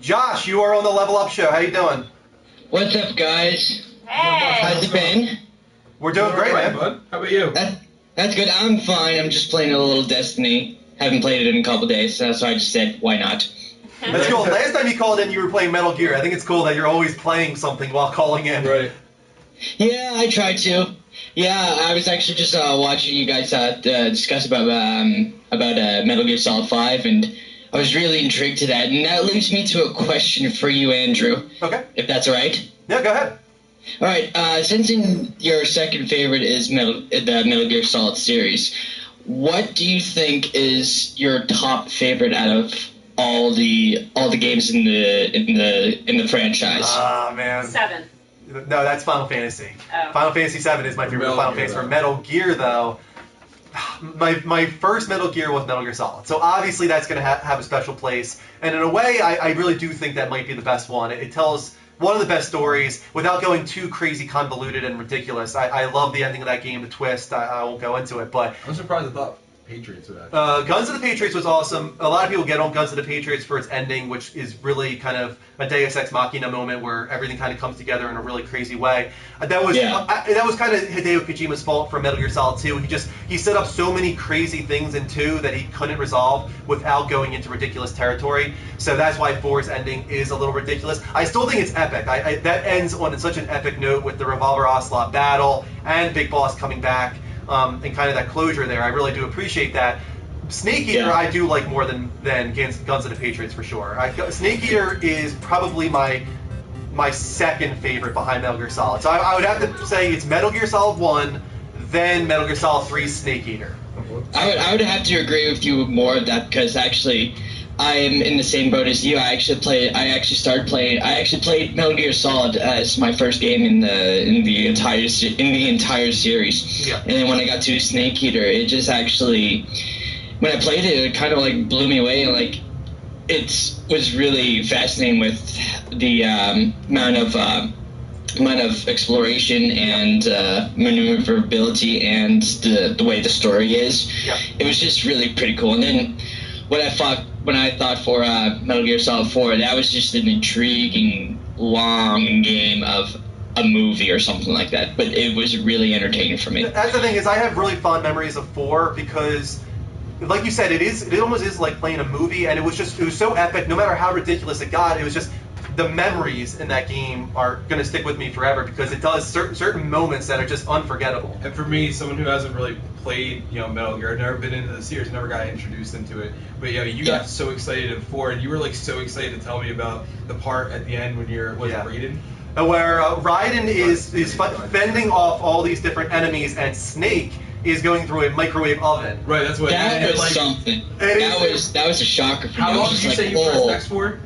Josh, you are on the Level Up Show. How you doing? What's up, guys? Hey! How's it been? We're doing great, man. Bud. How about you? That's good. I'm fine. I'm just playing a little Destiny. Haven't played it in a couple days, so I just said, why not? That's cool. Last time you called in, you were playing Metal Gear. I think it's cool that you're always playing something while calling in. Right. Yeah, I tried to. Yeah, I was actually just watching you guys discuss about Metal Gear Solid 5, and I was really intrigued to that. And that leads me to a question for you, Andrew. Okay. If that's all right. Yeah, go ahead. All right. Since your second favorite is the Metal Gear Solid series, what do you think is your top favorite out of all the games in the franchise? Ah, man. 7. No, that's Final Fantasy. Oh. Final Fantasy 7 is my favorite Metal Final Gear, Fantasy. though. For Metal Gear, though, my first Metal Gear was Metal Gear Solid. So obviously that's going to have a special place. And in a way, I really do think that might be the best one. It tells one of the best stories without going too crazy convoluted and ridiculous. I love the ending of that game, the twist. I won't go into it, but I'm surprised I thought Patriots would actually. Guns of the Patriots was awesome. A lot of people get on Guns of the Patriots for its ending, which is really kind of a Deus Ex Machina moment where everything kind of comes together in a really crazy way. That was kind of Hideo Kojima's fault for Metal Gear Solid 2. He set up so many crazy things in 2 that he couldn't resolve without going into ridiculous territory. So that's why 4's ending is a little ridiculous. I still think it's epic. That ends on such an epic note with the Revolver Ocelot battle and Big Boss coming back. And kind of that closure there. I really do appreciate that. Snake Eater I do like more than Guns of the Patriots for sure. Snake Eater is probably my second favorite behind Metal Gear Solid. So I would have to say it's Metal Gear Solid 1, then Metal Gear Solid 3's Snake Eater. I would have to agree with you more of that because actually I'm in the same boat as you. I actually played Metal Gear Solid as my first game in the entire series. Yeah. And then when I got to Snake Eater, it just actually, when I played it, it kind of like blew me away. Like it was really fascinating with the amount of exploration and maneuverability and the way the story is. Yeah. It was just really pretty cool. And then when I thought for Metal Gear Solid 4, that was just an intriguing, long game of a movie or something like that. But it was really entertaining for me. That's the thing is I have really fond memories of 4 because, like you said, it almost is like playing a movie, and it was so epic. No matter how ridiculous it got, it was just the memories in that game are going to stick with me forever because it does certain moments that are just unforgettable. And for me, someone who hasn't really played, Metal Gear, I've never been into the series, never got introduced into it. But you got so excited in 4, and you were like so excited to tell me about the part at the end when you're Raiden. Where Raiden is fending off all these different enemies, and Snake is going through a microwave oven. Right, that's what. That was like, something. That was a shocker for me. How long did you say you pressed X for?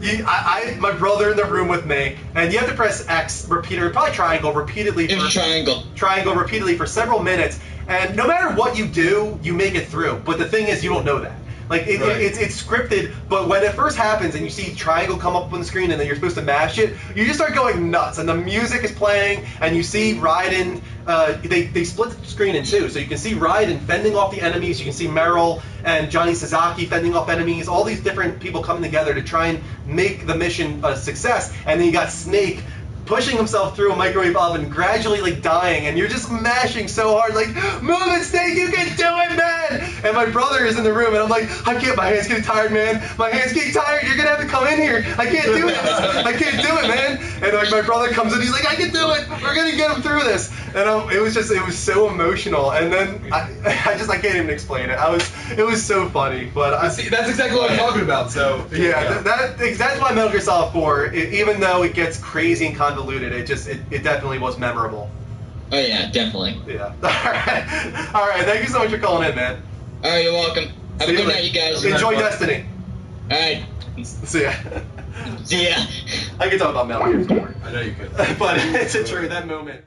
My brother in the room with me, and you have to press X repeatedly, probably triangle repeatedly. It was triangle. Triangle repeatedly for several minutes, and no matter what you do, you make it through. But the thing is, you don't know that. Like it's scripted, but when it first happens and you see triangle come up on the screen and then you're supposed to mash it, you just start going nuts. And the music is playing, and you see Raiden. They split the screen in two, so you can see Raiden fending off the enemies. You can see Meryl and Johnny Sasaki fending off enemies. All these different people coming together to try and make the mission a success. And then you got Snake pushing himself through a microwave oven, gradually like dying, and you're just mashing so hard, like, move it, Snake, you can do it, man! And my brother is in the room, and I'm like, I can't, my hand's getting tired, man. My hand's getting tired, you're gonna have to come in here. I can't do this. I can't do it, man. And like my brother comes in, he's like, I can do it. We're gonna get him through this. And it was so emotional. And then I can't even explain it. It was so funny, but see, that's exactly what I'm talking about. So that's why Metal Gear Solid 4, even though it gets crazy and convoluted, it definitely was memorable. Oh yeah, definitely. Yeah. All right. Thank you so much for calling in, man. All right, you're welcome. Have a good night, you guys. Enjoy Destiny. All right. See ya. See ya. I can talk about Metal Gear. I know you could. But it's a true that moment.